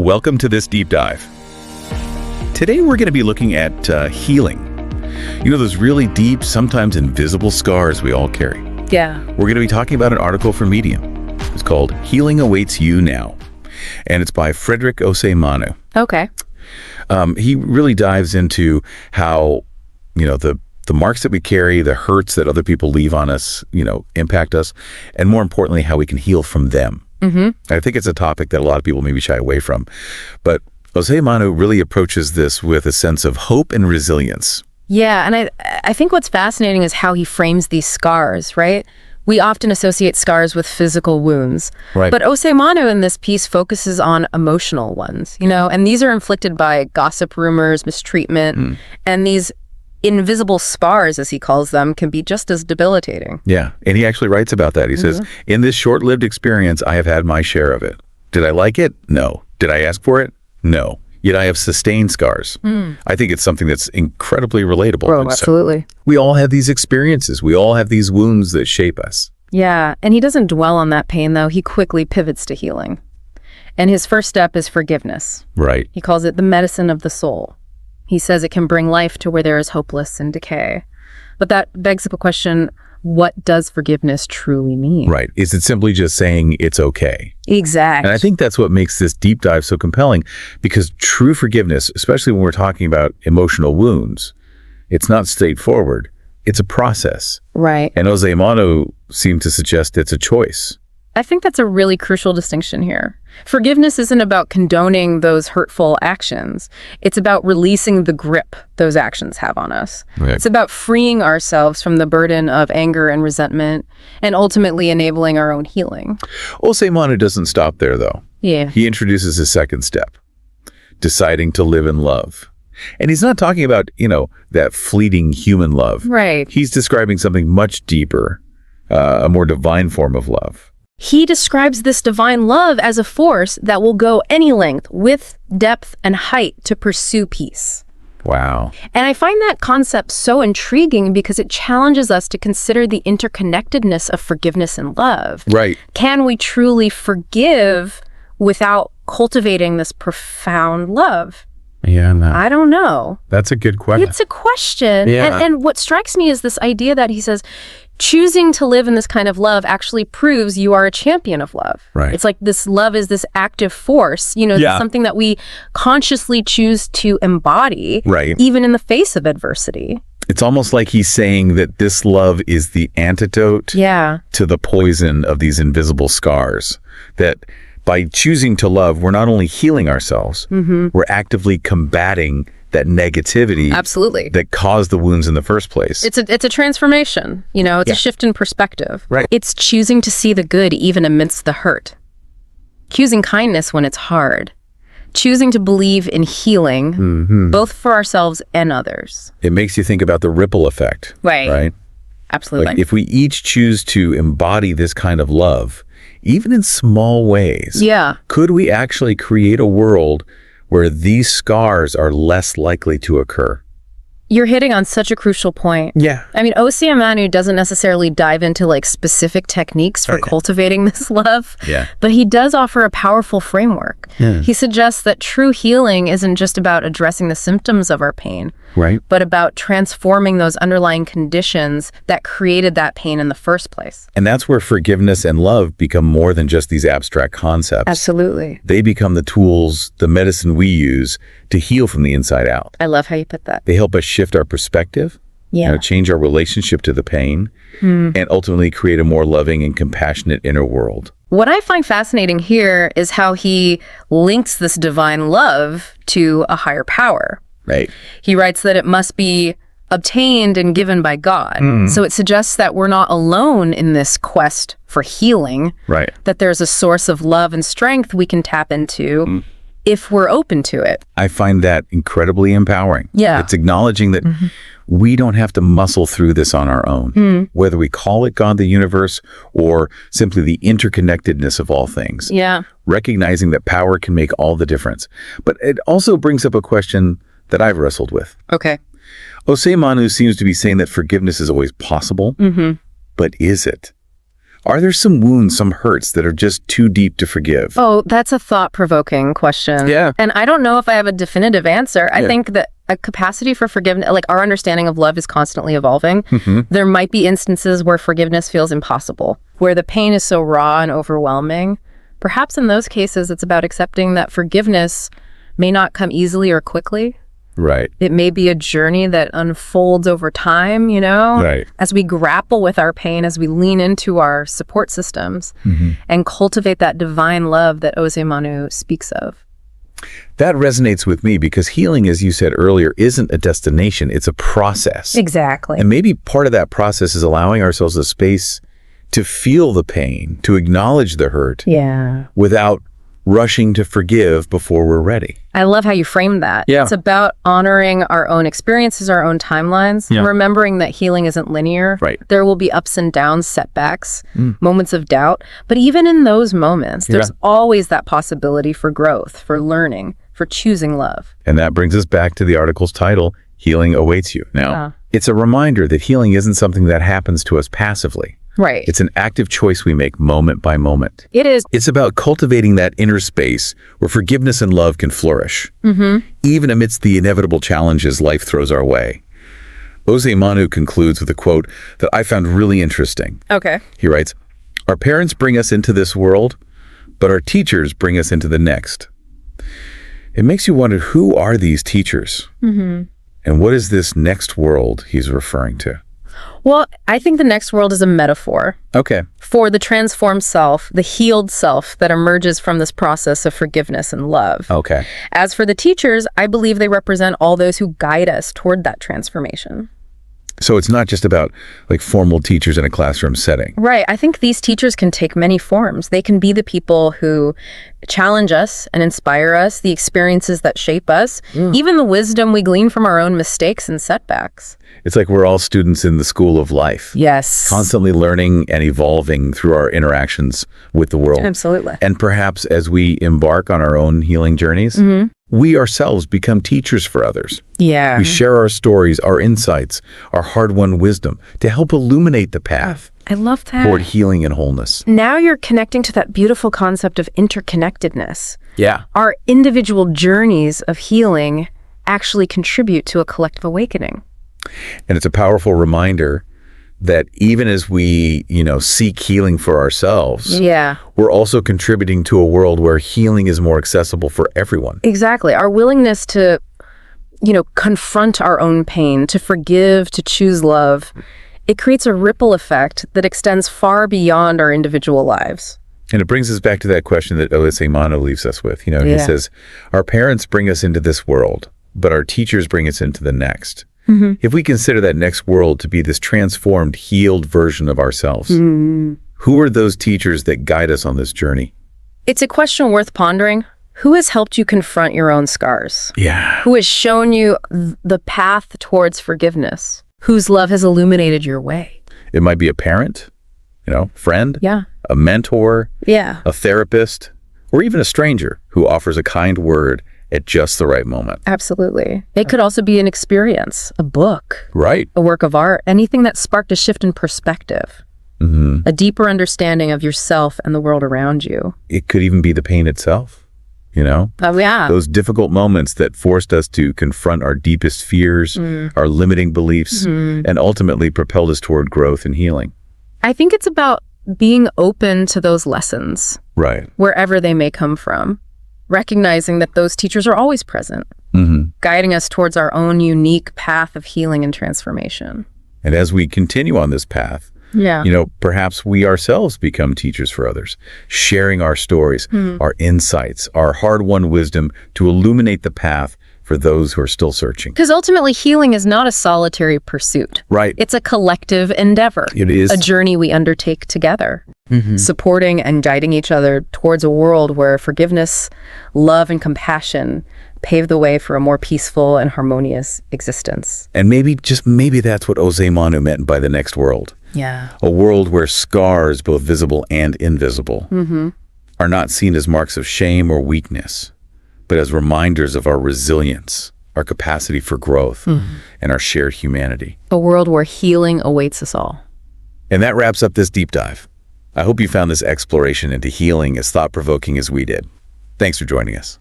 welcome to this deep dive. Today we're going to be looking at healing. You know, those really deep, sometimes invisible scars we all carry. Yeah. We're going to be talking about an article from Medium. It's called Healing Awaits You Now, and it's by Frederick Osei-Manu. Okay. He really dives into how, you know, the marks that we carry, the hurts that other people leave on us, you know, impact us, and more importantly, how we can heal from them. Mm-hmm. I think it's a topic that a lot of people maybe shy away from, but Osei-Manu really approaches this with a sense of hope and resilience. Yeah, and I think what's fascinating is how he frames these scars, right? We often associate scars with physical wounds, right. But Osei-Manu in this piece focuses on emotional ones, you know, and these are inflicted by gossip, rumors, mistreatment, and these invisible spars, as he calls them, can be just as debilitating. Yeah, and he actually writes about that. He says, in this short-lived experience, I have had my share of it. Did I like it? No. Did I ask for it? No. Yet I have sustained scars. I think it's something that's incredibly relatable. Oh, absolutely. So we all have these experiences. We all have these wounds that shape us. Yeah, and he doesn't dwell on that pain, though. He quickly pivots to healing. And his first step is forgiveness. Right. He calls it the medicine of the soul. He says it can bring life to where there is hopeless and decay. But that begs up a question, what does forgiveness truly mean? Right. Is it simply just saying it's okay? Exactly. And I think that's what makes this deep dive so compelling, because true forgiveness, especially when we're talking about emotional wounds, it's not straightforward. It's a process. Right. And Osei-Manu seemed to suggest it's a choice. I think that's a really crucial distinction here. Forgiveness isn't about condoning those hurtful actions. It's about releasing the grip those actions have on us. Right. It's about freeing ourselves from the burden of anger and resentment and ultimately enabling our own healing. Osei-Manu doesn't stop there, though. Yeah. He introduces his second step, deciding to live in love. And he's not talking about, you know, that fleeting human love. Right. He's describing something much deeper, a more divine form of love. He describes this divine love as a force that will go any length, width, depth, and height to pursue peace. Wow. And I find that concept so intriguing because it challenges us to consider the interconnectedness of forgiveness and love. Right. Can we truly forgive without cultivating this profound love? Yeah, no. I don't know. That's a good question. It's a question. Yeah. And what strikes me is this idea that he says, choosing to live in this kind of love actually proves you are a champion of love. Right. It's like this love is this active force, you know, something that we consciously choose to embody, right, even in the face of adversity. It's almost like he's saying that this love is the antidote to the poison of these invisible scars. That by choosing to love, we're not only healing ourselves, we're actively combating that negativity that caused the wounds in the first place. It's a transformation, you know, it's a shift in perspective. Right. It's choosing to see the good even amidst the hurt. Choosing kindness when it's hard. Choosing to believe in healing, both for ourselves and others. It makes you think about the ripple effect. Right? Absolutely. Like if we each choose to embody this kind of love, even in small ways, could we actually create a world where these scars are less likely to occur? You're hitting on such a crucial point. Yeah. I mean, Osei-Manu doesn't necessarily dive into like specific techniques for cultivating this love, but he does offer a powerful framework. He suggests that true healing isn't just about addressing the symptoms of our pain, but about transforming those underlying conditions that created that pain in the first place. And that's where forgiveness and love become more than just these abstract concepts. Absolutely. They become the tools, the medicine we use to heal from the inside out. I love how you put that. They help us shift our perspective, you know, change our relationship to the pain, and ultimately create a more loving and compassionate inner world. What I find fascinating here is how he links this divine love to a higher power. Right. He writes that it must be obtained and given by God. So it suggests that we're not alone in this quest for healing, that there's a source of love and strength we can tap into if we're open to it. I find that incredibly empowering. Yeah. It's acknowledging that we don't have to muscle through this on our own, whether we call it God, the universe, or simply the interconnectedness of all things. Yeah. Recognizing that power can make all the difference. But it also brings up a question that I've wrestled with. Okay. Osei-Manu seems to be saying that forgiveness is always possible, but is it? Are there some wounds, some hurts that are just too deep to forgive? Oh, that's a thought-provoking question. Yeah. And I don't know if I have a definitive answer. I think that a capacity for forgiveness, like our understanding of love is constantly evolving. There might be instances where forgiveness feels impossible, where the pain is so raw and overwhelming. Perhaps in those cases, it's about accepting that forgiveness may not come easily or quickly. Right. It may be a journey that unfolds over time, Right. as we grapple with our pain, as we lean into our support systems and cultivate that divine love that Osei-Manu speaks of. That resonates with me because healing, as you said earlier, isn't a destination, it's a process. Exactly. And maybe part of that process is allowing ourselves the space to feel the pain, to acknowledge the hurt, without rushing to forgive before we're ready. I love how you framed that. Yeah. It's about honoring our own experiences, our own timelines, remembering that healing isn't linear. Right. There will be ups and downs, setbacks, moments of doubt. But even in those moments, there's always that possibility for growth, for learning, for choosing love. And that brings us back to the article's title, Healing Awaits You. Now, it's a reminder that healing isn't something that happens to us passively. Right. It's an active choice we make moment by moment. It is. It's about cultivating that inner space where forgiveness and love can flourish, even amidst the inevitable challenges life throws our way. Osei-Manu concludes with a quote that I found really interesting. Okay. He writes, "Our parents bring us into this world, but our teachers bring us into the next." It makes you wonder, who are these teachers? And what is this next world he's referring to? Well, I think the next world is a metaphor for the transformed self, the healed self that emerges from this process of forgiveness and love. As for the teachers, I believe they represent all those who guide us toward that transformation. So it's not just about like formal teachers in a classroom setting. Right. I think these teachers can take many forms. They can be the people who challenge us and inspire us, the experiences that shape us, even the wisdom we glean from our own mistakes and setbacks. It's like we're all students in the school of life. Yes. Constantly learning and evolving through our interactions with the world. Absolutely. And perhaps as we embark on our own healing journeys, we ourselves become teachers for others. Yeah. We share our stories, our insights, our hard-won wisdom to help illuminate the path I love that. toward healing and wholeness. Now you're connecting to that beautiful concept of interconnectedness. Yeah. Our individual journeys of healing actually contribute to a collective awakening. And it's a powerful reminder that even as we, seek healing for ourselves, we're also contributing to a world where healing is more accessible for everyone. Exactly. Our willingness to, confront our own pain, to forgive, to choose love, it creates a ripple effect that extends far beyond our individual lives. And it brings us back to that question that Osei-Manu leaves us with. He says, our parents bring us into this world, but our teachers bring us into the next. If we consider that next world to be this transformed, healed version of ourselves, who are those teachers that guide us on this journey? It's a question worth pondering. Who has helped you confront your own scars? Yeah. Who has shown you the path towards forgiveness? Whose love has illuminated your way? It might be a parent, friend, a mentor, a therapist, or even a stranger who offers a kind word at just the right moment. Absolutely. It could also be an experience, a book, right? A work of art, anything that sparked a shift in perspective, a deeper understanding of yourself and the world around you. It could even be the pain itself, Those difficult moments that forced us to confront our deepest fears, our limiting beliefs, and ultimately propelled us toward growth and healing. I think it's about being open to those lessons, right, wherever they may come from. Recognizing that those teachers are always present, guiding us towards our own unique path of healing and transformation. And as we continue on this path, perhaps we ourselves become teachers for others, sharing our stories, our insights, our hard-won wisdom to illuminate the path for those who are still searching. Because ultimately, healing is not a solitary pursuit. Right. It's a collective endeavor. It is. A journey we undertake together, supporting and guiding each other towards a world where forgiveness, love, and compassion pave the way for a more peaceful and harmonious existence. And maybe, just maybe, that's what Osei-Manu meant by the next world. Yeah. A world where scars, both visible and invisible, are not seen as marks of shame or weakness, but as reminders of our resilience, our capacity for growth, and our shared humanity. A world where healing awaits us all. And that wraps up this deep dive. I hope you found this exploration into healing as thought-provoking as we did. Thanks for joining us.